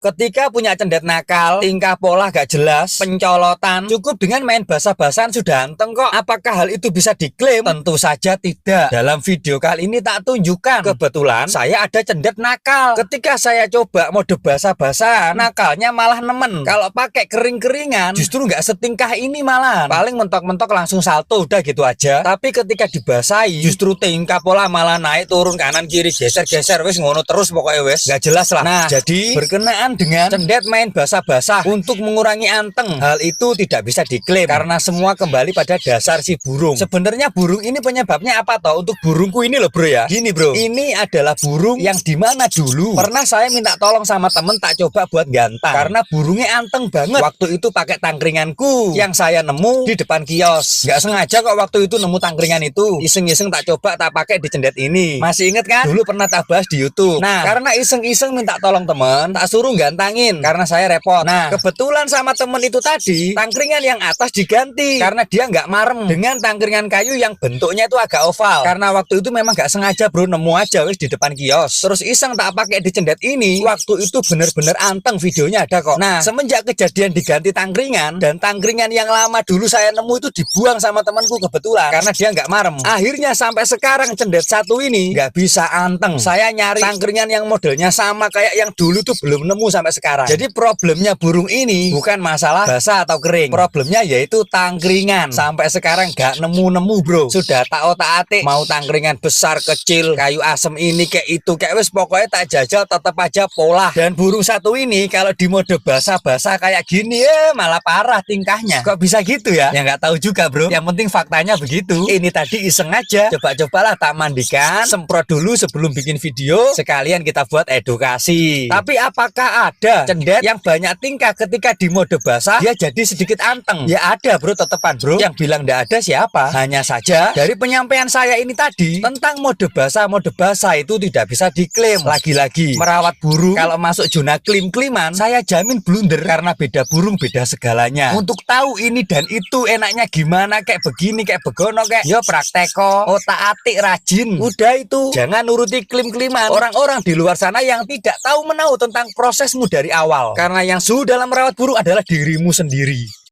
Ketika punya cendet nakal, tingkah pola gak jelas, pencolotan, cukup dengan main basa-basan sudah anteng kok. Apakah hal itu bisa diklaim? Tentu saja tidak. Dalam video kali ini tak tunjukkan. Kebetulan saya ada cendet nakal. Ketika saya coba mode basa-basan, nakalnya malah nemen. Kalau pakai kering-keringan, justru nggak setingkah ini malah. Paling mentok-mentok langsung salto, udah gitu aja. Tapi ketika dibasahi, justru tingkah pola malah naik turun kanan kiri geser-geser, wis ngono terus pokoknya wis. Nggak jelas lah. Nah, jadi berkenaan dengan cendet main basah-basah untuk mengurangi anteng, hal itu tidak bisa diklaim karena semua kembali pada dasar si burung. Sebenarnya burung ini penyebabnya apa toh? Untuk burungku ini loh bro ya, gini bro, ini adalah burung yang dimana dulu pernah saya minta tolong sama temen tak coba buat gantang karena burungnya anteng banget. Waktu itu pakai tangkringanku yang saya nemu di depan kios. Nggak sengaja kok waktu itu nemu tangkringan itu, iseng-iseng tak coba tak pakai di cendet ini. Masih inget kan? Dulu pernah tak bahas di YouTube. Nah, karena iseng-iseng minta tolong temen, tak suruh gantangin karena saya repot. Nah, kebetulan sama temen itu tadi tangkringan yang atas diganti karena dia nggak marem dengan tangkringan kayu yang bentuknya itu agak oval. Karena waktu itu memang nggak sengaja bro, nemu aja wis di depan kios. Terus iseng tak pakai di cendet ini. Waktu itu bener-bener anteng, videonya ada kok. Nah, semenjak kejadian diganti tangkringan dan tangkringan yang lama dulu saya nemu itu dibuang sama temanku kebetulan karena dia nggak marem. Akhirnya sampai sekarang cendet satu ini nggak bisa anteng. Saya nyari tangkringan yang modelnya sama kayak yang dulu tuh belum nemu sampai sekarang. Jadi problemnya burung ini bukan masalah basah atau kering, problemnya yaitu tangkringan. Sampai sekarang gak nemu-nemu bro. Sudah tak otak-atik mau tangkringan besar kecil, kayu asem ini kayak itu kayak wes, pokoknya tak jajal tetap aja pola. Dan burung satu ini kalau di mode basah-basah kayak gini malah parah tingkahnya. Kok bisa gitu ya? Ya nggak tahu juga bro, yang penting faktanya begitu. Ini tadi iseng aja, coba-cobalah tak mandikan, semprot dulu sebelum bikin video, sekalian kita buat edukasi. Tapi apakah ada cendet yang banyak tingkah ketika di mode basah dia jadi sedikit anteng? Ya ada bro, tetepan bro. Yang bilang tidak ada siapa? Hanya saja dari penyampaian saya ini tadi tentang mode basah itu tidak bisa diklaim. Lagi-lagi merawat burung kalau masuk zona klim-kliman, saya jamin blunder karena beda burung beda segalanya. Untuk tahu ini dan itu enaknya gimana, kayak begini kayak begono kayak yo prakteko, otak-atik rajin. Udah itu, jangan nuruti klim-kliman orang-orang di luar sana yang tidak tahu menahu tentang prosesmu dari awal. Karena yang suhu dalam merawat burung adalah dirimu sendiri.